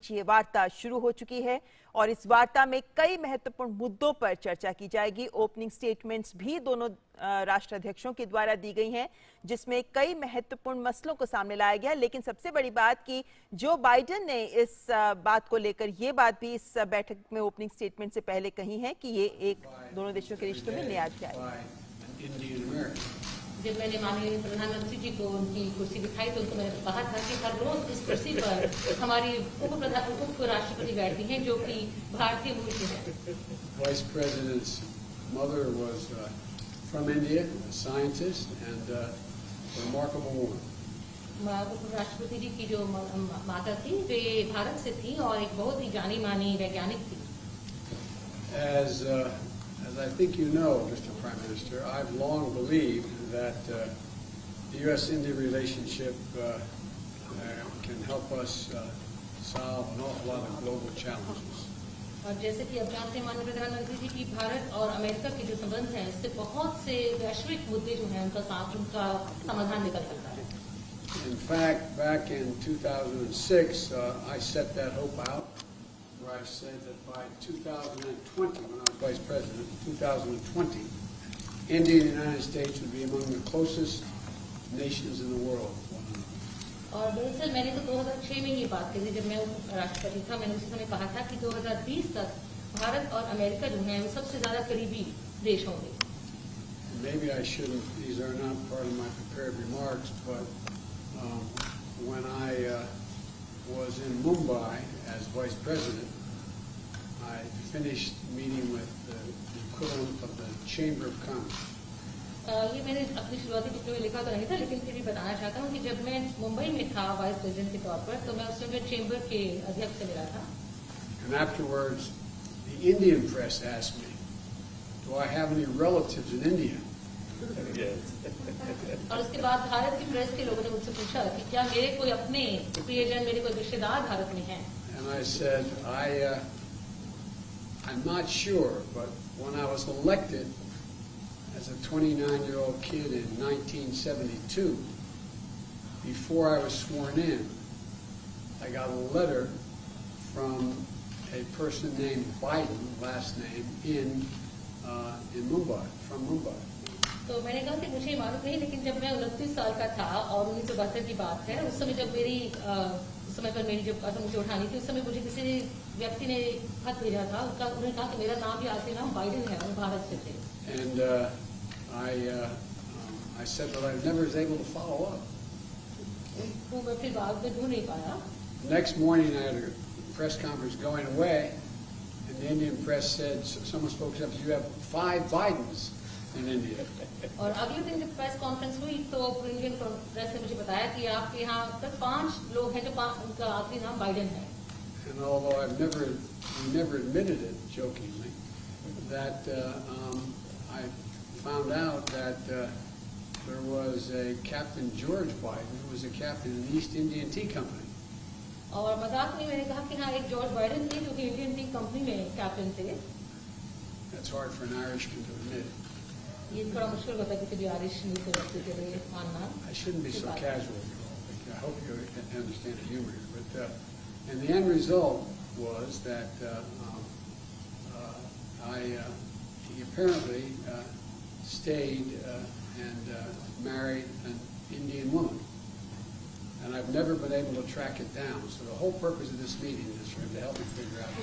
बीच ये वार्ता शुरू हो चुकी है और इस वार्ता में कई महत्वपूर्ण मुद्दों पर चर्चा की जाएगी। ओपनिंग स्टेटमेंट्स भी दोनों राष्ट्राध्यक्षों के द्वारा दी गई हैं, जिसमें कई महत्वपूर्ण मसलों को सामने लाया गया। लेकिन सबसे बड़ी बात कि जो बाइडेन ने इस बात को लेकर ये बात भी इस बैठक में ओपनिंग स्टेटमेंट से पहले कही है कि ये एक दोनों देशों के रिश्तों में नया अध्याय है। जब मैंने माननीय प्रधानमंत्री जी को उनकी कुर्सी दिखाई तो उनको मैंने कहा था कि हर रोज इस कुर्सी पर हमारी उप राष्ट्रपति बैठती हैं जो कि भारतीय मूल के हैं। Vice President's mother was from India, a scientist and a remarkable woman. उप राष्ट्रपति जी की जो माता थी वे भारत से थी और एक बहुत ही जानी मानी वैज्ञानिक थी। As I think you know, Mr. Prime Minister, I've long believed that the U.S.-India relationship can help us solve an awful lot of global challenges. और जैसे कि अब जानते हैं माननीय प्रधानमंत्री जी की भारत और अमेरिका के जो संबंध हैं इससे बहुत से वैश्विक मुद्दे जो हैं उनका समाधान निकल सकता है। In fact, back in 2006, I set that hope out. I said that by 2020, when I was Vice President, 2020, India and the United States would be among the closest nations in the world. और दरअसल मैंने तो 2006 में ये बात कही जब मैं राष्ट्रपति था। मैंने उसी समय कहा था कि 2020 तक भारत और अमेरिका जो हैं वो सबसे ज्यादा करीबी देश होंगे। Maybe I shouldn't. These are not part of my prepared remarks, but when I was in Mumbai as Vice President, I finished meeting with the equivalent of the Chamber of Commerce. ये मैंने अपनी शुरुआती टिप्पणी में लिखा तो नहीं था, लेकिन फिर भी बताना चाहता हूँ कि जब मैं मुंबई में था वाइस प्रेसिडेंट के तौर पर तो मैं उस समय चेंबर के अध्यक्ष से मिला था। And afterwards, the Indian press asked me, "Do I have any relatives in India?" और उसके बाद भारत की प्रेस के लोगों ने मुझसे पूछा कि क्या मेरे कोई अपने प्रियजन, मेरे कोई रिश्तेदार भारत में हैं? And I said, I'm not sure, but when I was elected as a 29-year-old kid in 1972, before I was sworn in, I got a letter from a person named Biden, last name, in Mumbai, from Mumbai. तो मैंने कहा कि मुझे मालूम नहीं, लेकिन जब मैं 29 साल का था और 1972 की बात है, उस समय जब उस समय पर मेरी जब कसम मुझे उठानी थी, उस समय मुझे किसी व्यक्ति ने खत भेजा था। उन्होंने कहा कि मेरा नाम भी आखिरी नाम बाइडेन है और भारत से थे। And I said that I never was able to follow up. तो मैं फिर बाद में ढूंढ नहीं पाया। Next morning I had a press conference going away, and the Indian press said, someone spoke up, you have 5 Bidens in India. और अगले दिन जब प्रेस कॉन्फ्रेंस हुई तो इंडियन प्रेस ने मुझे बताया कि आपके यहाँ तक 5 लोग हैं जो उनका आखिरी नाम बाइडेन है। And although we never admitted it jokingly, that I found out that there was a Captain George Biden who was a captain in the East Indian Tea Company. और मजाक में मैंने कहा कि हाँ एक जॉर्ज बाइडेन थे जो कि इंडियन टी कंपनी में कैप्टन थे। That's hard for an Irishman to admit. ये थोड़ा मुश्किल होता है किसी भी आयरिश न्यूज़ व्यक्ति के लिए मानना। I shouldn't be so casual. I hope you understand the humor here. But and the end result was that he apparently stayed and married an Indian woman. And I've never been able to track it down. So the whole purpose of this meeting is for him to help me figure out.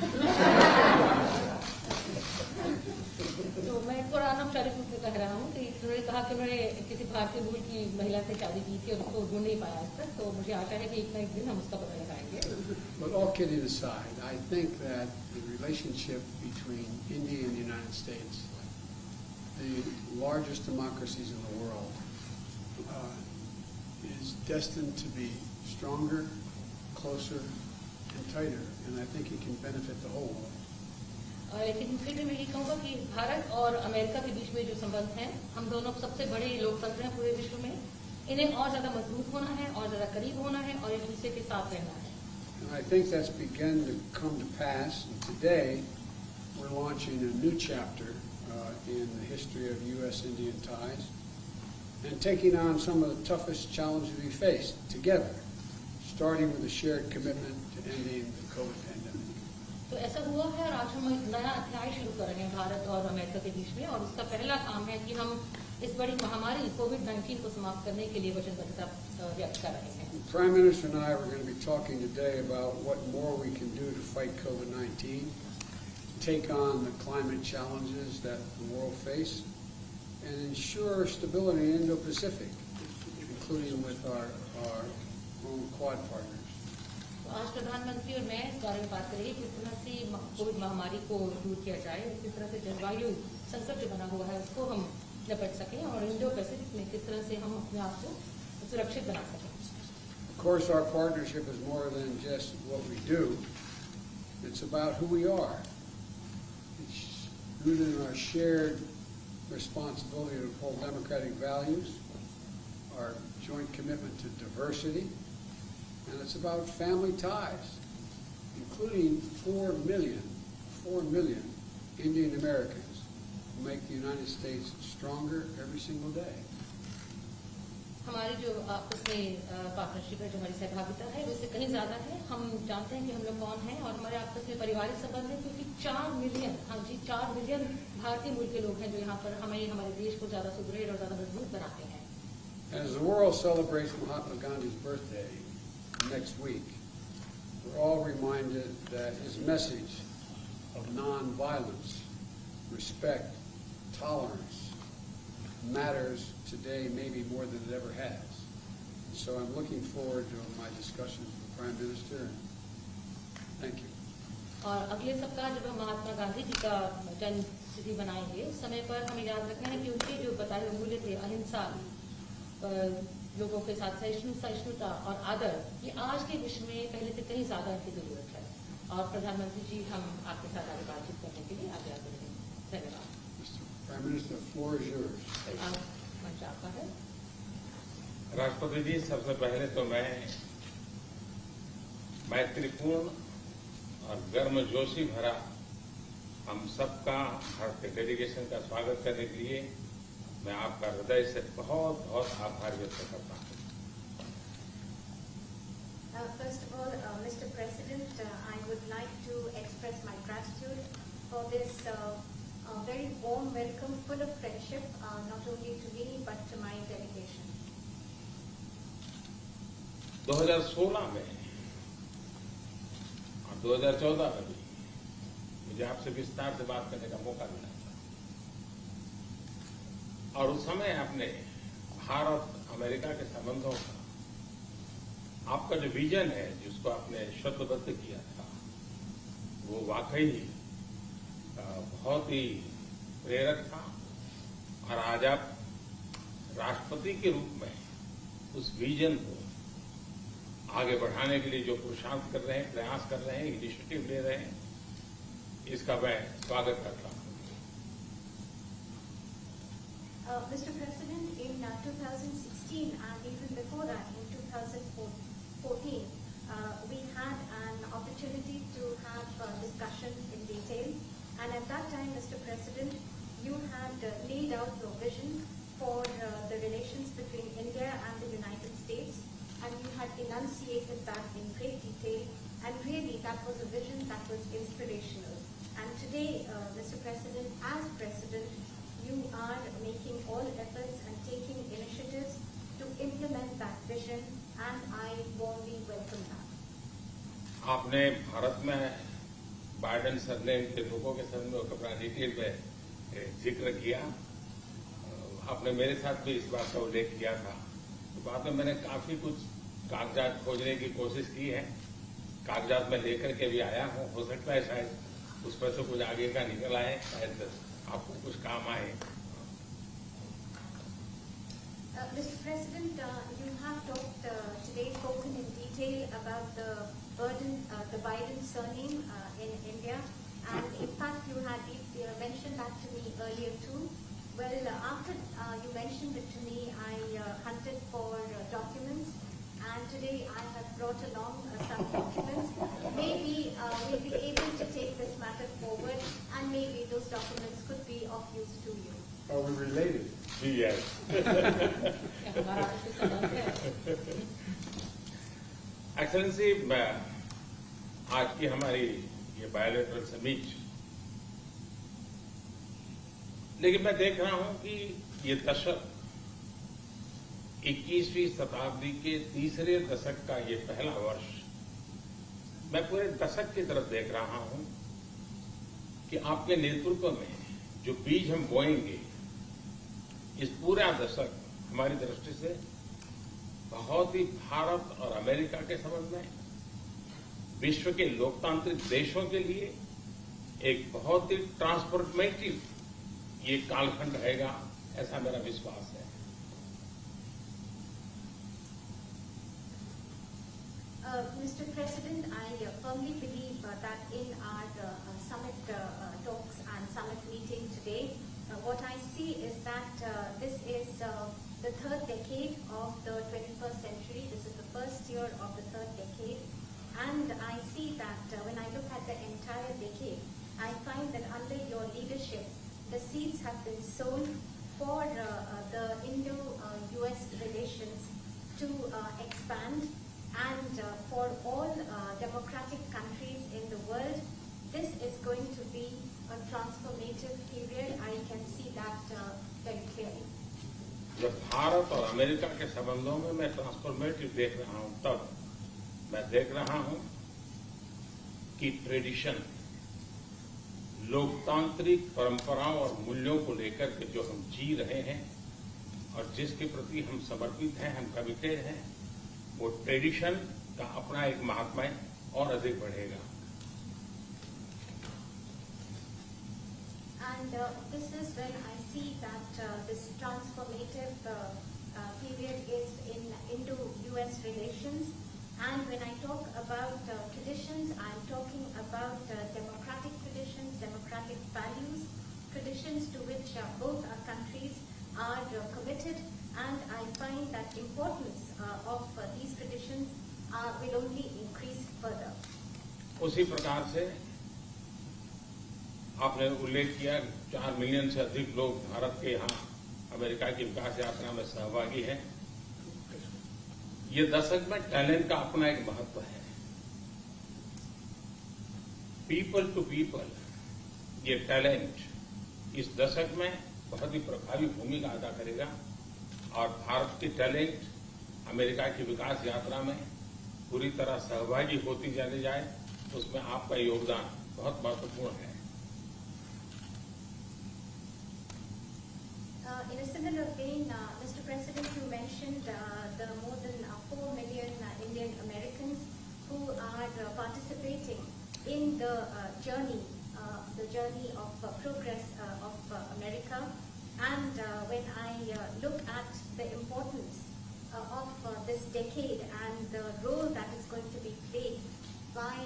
तो मैं थोड़ा अनौपचारिक रूप से कह रहा हूँ कि उन्होंने कहा कि उन्होंने किसी भारतीय मूल की महिला से शादी की थी और उसको ढूंढ नहीं पाया आज तक। तो मुझे आशा है कि एक ना एक दिन हम उसका पता लगाएंगे। But all kidding aside, I think that the relationship between India and the United States, the largest democracies in the world, is destined to be stronger, closer, and tighter, and I think it can benefit the whole world. लेकिन फिर भी मैं ये कहूँगा कि भारत और America के बीच में जो संबंध हैं, हम दोनों सबसे बड़े लोकतंत्र हैं पूरे विश्व में, इन्हें और ज्यादा मजबूत होना है और ज्यादा करीब होना है और एक दूसरे के साथ रहना है। And I think that's begun to come to pass. And today, we're launching a new chapter in the history of U.S.-Indian ties and taking on some of the toughest challenges we face together, starting with a shared commitment to ending the COVID हुआ है और आज हम एक नया अध्याय शुरू कर रहे हैं भारत और अमेरिका के बीच में, और उसका पहला काम है कि हम इस बड़ी महामारी कोविड-19 को समाप्त करने के लिए वचनबद्धता व्यक्त कर रहे हैं। The Prime Minister and I were going to be talking today about what more we can do to fight COVID-19, take on the climate challenges that the world face, and ensure stability in Indo-Pacific, including with our own Quad partners. तो आज प्रधानमंत्री और मैं इस बारे में बात करेंगे किस तरह से कोविड महामारी को दूर किया जाए, किस तरह से जलवायु संकट जो बना हुआ है उसको हम निपट सकें, और इंडो पैसिफिक में किस तरह से हम अपने आप को सुरक्षित बना सकें। Of course, our partnership is more than just what we do. It's about who we are. It's rooted in our shared responsibility to uphold democratic values, our joint commitment to diversity, and it's about family ties, including 4 million Indian Americans who make the United States stronger every single day. हमारी जो आपस में partnership है, जो हमारी सहभागिता है, उससे कहीं ज्यादा है। हम जानते हैं कि हम लोग कौन हैं और हमारे आपस में पारिवारिक संबंध है, क्योंकि 4 मिलियन, हाँ जी 4 मिलियन भारतीय मूल के लोग हैं जो यहाँ पर हमें हमारे देश को ज्यादा सुदृढ़ और ज्यादा मजबूत बनाते हैं। As the world celebrates Mahatma Gandhi's birthday next week, we're all reminded that his message of non-violence, respect, tolerance matters today maybe more than it ever has. So I'm looking forward to my discussions with the Prime Minister. Thank you. और अगले सप्ताह जब हम महात्मा गांधी जी का जन्म तिथि मनाएंगे, उस समय पर हमें याद रखना है कि उनके जो बताए हुए मूल्य थे, अहिंसा, लोगों के साथ सहिष्णुता और आदर, ये आज के विश्व में पहले से कहीं ज्यादा इनकी जरूरत है। और प्रधानमंत्री जी, हम आपके साथ आगे बातचीत करने के लिए आगे आते हैं। धन्यवाद। Prime Minister, the floor is yours. मंच आपका है। राष्ट्रपति जी, सबसे पहले तो मैं मैत्रीपूर्ण और गर्मजोशी भरा हम सबका भारतीय डेलीगेशन का स्वागत करने के लिए मैं आपका हृदय से बहुत बहुत आभार व्यक्त करता हूँ। First of all, Mr. President, I would like to express my gratitude for this very warm welcome, full of friendship, not only to me but to my delegation. 2016 में और 2014 में भी मुझे आपसे विस्तार से बात करने का मौका मिला था, और उस समय आपने भारत अमेरिका के संबंधों का आपका जो विजन है, जिसको आपने शब्दबद्ध किया था, वो वाकई बहुत ही प्रेरक था। और आज आप राष्ट्रपति के रूप में उस विजन को आगे बढ़ाने के लिए जो पुरुषार्थ कर रहे हैं, प्रयास कर रहे हैं, इनिशिएटिव ले रहे हैं, इसका मैं स्वागत करता हूं। Mr. President, in 2016 and even before that, in 2014, we had an opportunity to have discussions in detail. And at that time, Mr. President, you had laid out your vision for the relations between India and the United States, and you had enunciated that in great detail, and really that was a vision that was inspirational. And today, Mr. President, as President, you are making all efforts and taking initiatives to implement that vision, and I warmly welcome that. आपने भारत में Biden surname के लोगों के संबंध में अपना detail में जिक्र किया। आपने मेरे साथ भी इस बात का उल्लेख किया था। तो बाद में मैंने काफी कुछ कागजात खोजने की कोशिश की है, कागजात में लेकर के भी आया हूँ। हो सकता है शायद उस पर से कुछ आगे का निकल आए, शायद आपको कुछ काम आए। Mr. President, you have talked today, spoken in detail about the Biden surname in India, and in fact you had mentioned that to me earlier too. Well, after you mentioned it to me, I hunted for documents, and today I have brought along some documents. Maybe we'll be able to take this matter forward, and maybe those documents could be of use to you. Are we related? Yes. Excellency, आज की हमारी ये bilateral summit. लेकिन मैं देख रहा हूं कि ये दशक 21वीं शताब्दी के तीसरे दशक का ये पहला वर्ष, मैं पूरे दशक की तरफ देख रहा हूं कि आपके नेतृत्व में जो बीज हम बोएंगे, इस पूरा दशक हमारी दृष्टि से बहुत ही भारत और अमेरिका के संबंध में, विश्व के लोकतांत्रिक देशों के लिए एक बहुत ही ट्रांसफॉर्मेटिव ये कालखंड रहेगा, ऐसा मेरा विश्वास है। Mr. President, I firmly believe that in our summit talks and summit meeting today, what I see is that this is the third decade of the 21st century. This is the first year of the third decade. And I see that when I look at the entire decade, I find that under your leadership, the seeds have been sown for the Indo-US relations to expand. And for all democratic countries in the world, this is going to be a transformative period. I can see that very clearly. जब भारत और America के संबंधों में मैं transformative देख रहा हूं, तब मैं देख रहा हूं कि ट्रेडिशन, लोकतांत्रिक परंपराओं और मूल्यों को लेकर के जो हम जी रहे हैं और जिसके प्रति हम समर्पित हैं, हम कमिटेड हैं, वो ट्रेडिशन का अपना एक महात्म्य और अधिक बढ़ेगा। And this is when I see that this transformative period is in Indo-US relations. And when I talk about traditions, I'm talking about democratic traditions, democratic values, traditions to which both our countries are committed. And I find that importance of these traditions will only increase further. उसी प्रकार से आपने उल्लेख किया 4 million से अधिक लोग भारत के यहाँ अमेरिका की विकास यात्रा में सहभागी हैं। ये दशक में टैलेंट का अपना एक महत्व है। पीपल टू पीपल, ये टैलेंट इस दशक में बहुत ही प्रभावी भूमिका अदा करेगा और भारत की टैलेंट अमेरिका की विकास यात्रा में पूरी तरह सहभागी होती चली जाए, उसमें आपका योगदान बहुत महत्वपूर्ण है। In a similar vein, Mr. President, you mentioned the more than 4 million Indian Americans who are participating in the journey of progress of America. And when I look at the importance of this decade and the role that is going to be played by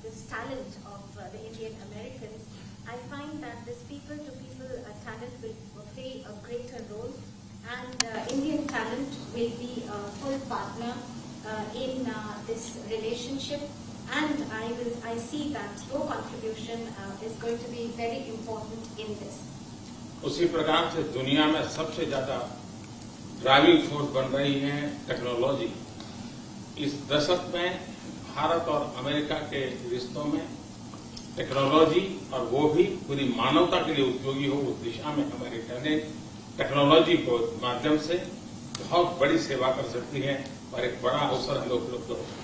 this talent of the Indian Americans, I find that this people-to-people talent will play a greater role, and Indian talent will be a full partner in this relationship. And I see that your contribution is going to be very important in this. उसी प्रकार से दुनिया में सबसे ज्यादा driving force बन रही है टेक्नोलॉजी। इस दशक में भारत और अमेरिका के रिश्तों में टेक्नोलॉजी, और वो भी पूरी मानवता के लिए उपयोगी हो, उस दिशा में हमारी टेक्नोलॉजी को माध्यम से बहुत बड़ी सेवा कर सकती है और एक बड़ा अवसर हमें उपलब्ध होगा।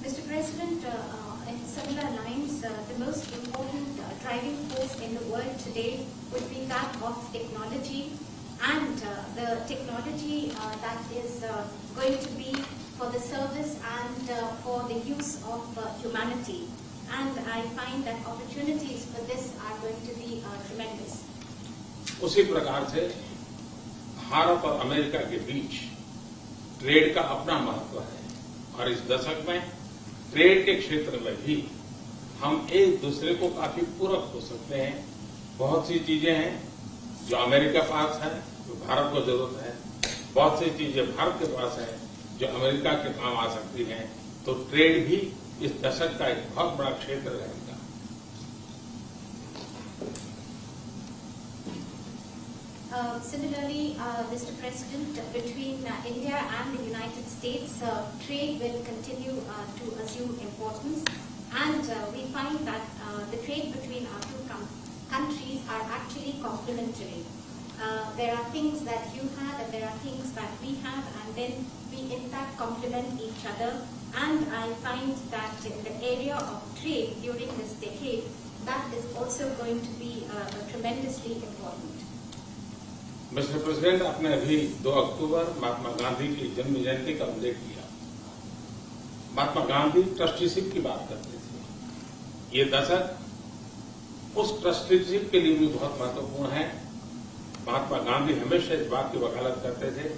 Mr. President, in similar lines, the most important driving force in the world today would be that of technology, and the technology that is going to be for the service and for the use of humanity. And I find that opportunities for this are going to be tremendous. उसी प्रकार से भारत और America के बीच trade का अपना महत्व है और इस दशक में ट्रेड के क्षेत्र में भी हम एक दूसरे को काफी पूरक हो सकते हैं। बहुत सी चीजें हैं जो अमेरिका के पास है, जो भारत को जरूरत है, बहुत सी चीजें भारत के पास है जो अमेरिका के काम आ सकती हैं। तो ट्रेड भी इस दशक का एक बहुत बड़ा क्षेत्र रहेगा। Similarly, Mr. President, between India and the United States, trade will continue to assume importance, and we find that the trade between our two countries are actually complementary. There are things that you have and there are things that we have, and then we in fact complement each other. And I find that in the area of trade during this decade, that is also going to be tremendously important. Mister president, आपने अभी 2 अक्टूबर महात्मा गांधी की जन्म जयंती का उल्लेख किया। Mahatma Gandhi trusteeship की बात करते थे। ये दशक उस ट्रस्टीशिप के लिए भी बहुत महत्वपूर्ण है। महात्मा गांधी हमेशा इस बात की वकालत करते थे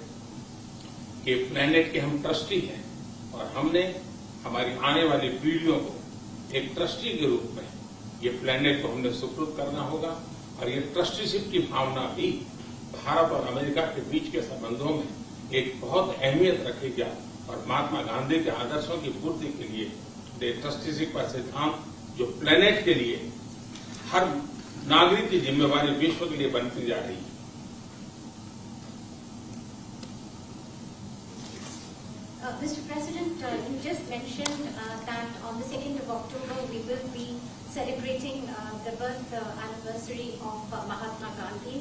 कि प्लेनेट के हम ट्रस्टी हैं और हमने हमारी आने वाली पीढ़ियों को एक ट्रस्टी के रूप में ये प्लेनेट को हमने सुपुर्द करना होगा, और ये ट्रस्टीशिप की भावना भी भारत और अमेरिका के बीच के संबंधों में एक बहुत अहमियत रखेगी। और महात्मा गांधी के आदर्शों की पूर्ति के लिए ट्रस्टीशिप का सिद्धांत जो प्लेनेट के लिए हर नागरिक की जिम्मेवारी विश्व के लिए बनती जा रही है। Mr. President, you just mentioned that on the 2nd of October we will be celebrating the birth anniversary of Mahatma Gandhi.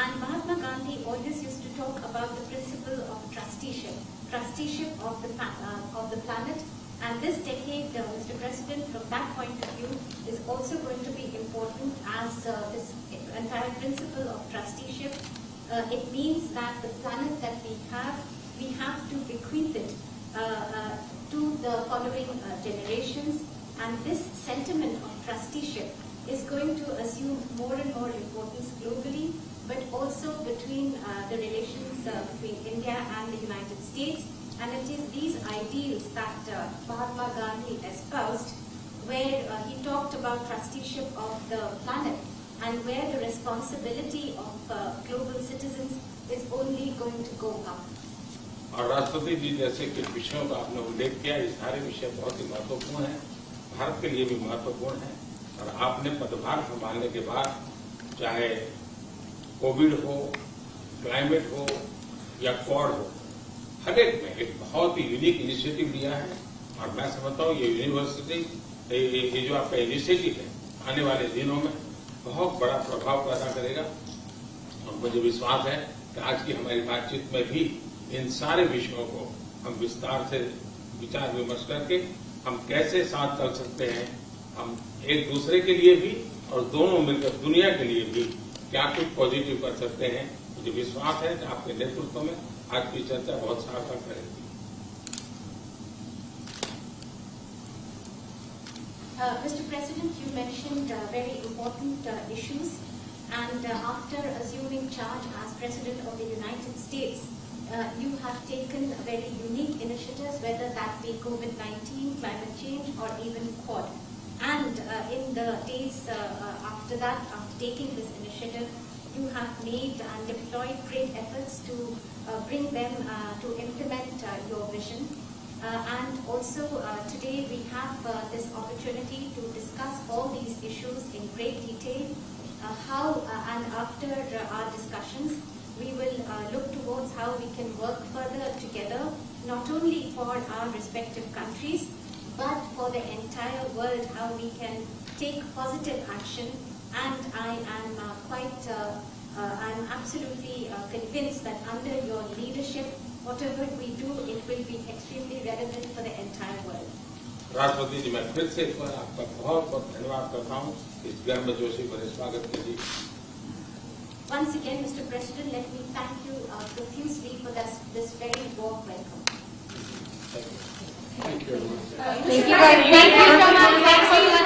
And Mahatma Gandhi always used to talk about the principle of trusteeship of the planet. And this decade, Mr. President, from that point of view, is also going to be important as this entire principle of trusteeship. It means that the planet that we have to bequeath it to the following generations. And this sentiment of trusteeship is going to assume more and more importance globally, but also between the relations between India and the United States. And it is these ideals that Mahatma Gandhi espoused, where he talked about trusteeship of the planet and where the responsibility of global citizens is only going to go up. और राष्ट्रपति जी जैसे कुछ विषयों का आपने उल्लेख किया, ये सारे विषय बहुत ही महत्वपूर्ण हैं, भारत के लिए भी महत्वपूर्ण है। और आपने पदभार संभालने के बाद चाहे कोविड हो, क्लाइमेट हो या क्वाड हो, हर एक में एक बहुत ही यूनिक इनिशिएटिव लिया है। और मैं समझता हूँ ये यूनिवर्सिटी, ये जो आपका इनिशिएटिव है, आने वाले दिनों में बहुत बड़ा प्रभाव पैदा करेगा। और मुझे विश्वास है कि आज की हमारी बातचीत में भी इन सारे विषयों को हम विस्तार से विचार विमर्श करके हम कैसे साथ चल सकते हैं, हम एक दूसरे के लिए भी और दोनों मिलकर दुनिया के लिए भी क्या कुछ पॉजिटिव कर सकते हैं। मुझे विश्वास है कि आपके नेतृत्व में आज की चर्चा बहुत सार्थक रहेगी। Mr. President, you mentioned very important issues, and after assuming charge as President of the United States, you have taken very unique initiatives, whether that be COVID-19, climate change, or even Quad. And in the days after that, after taking this initiative, you have made and deployed great efforts to bring them to implement your vision. And also today we have this opportunity to discuss all these issues in great detail. And after our discussions, we will look towards how we can work further together, not only for our respective countries, but for the entire world, how we can take positive action. And I am I'm absolutely convinced that under your leadership, whatever we do, it will be extremely relevant for the entire world. राष्ट्रपति जी, मैं फिर से एक बार आपका बहुत बहुत धन्यवाद करता हूँ इस गर्मजोशी भरे स्वागत के लिए। Once again, Mr. President, let me thank you profusely for this very warm welcome. Thank you, everyone. Thank you very much.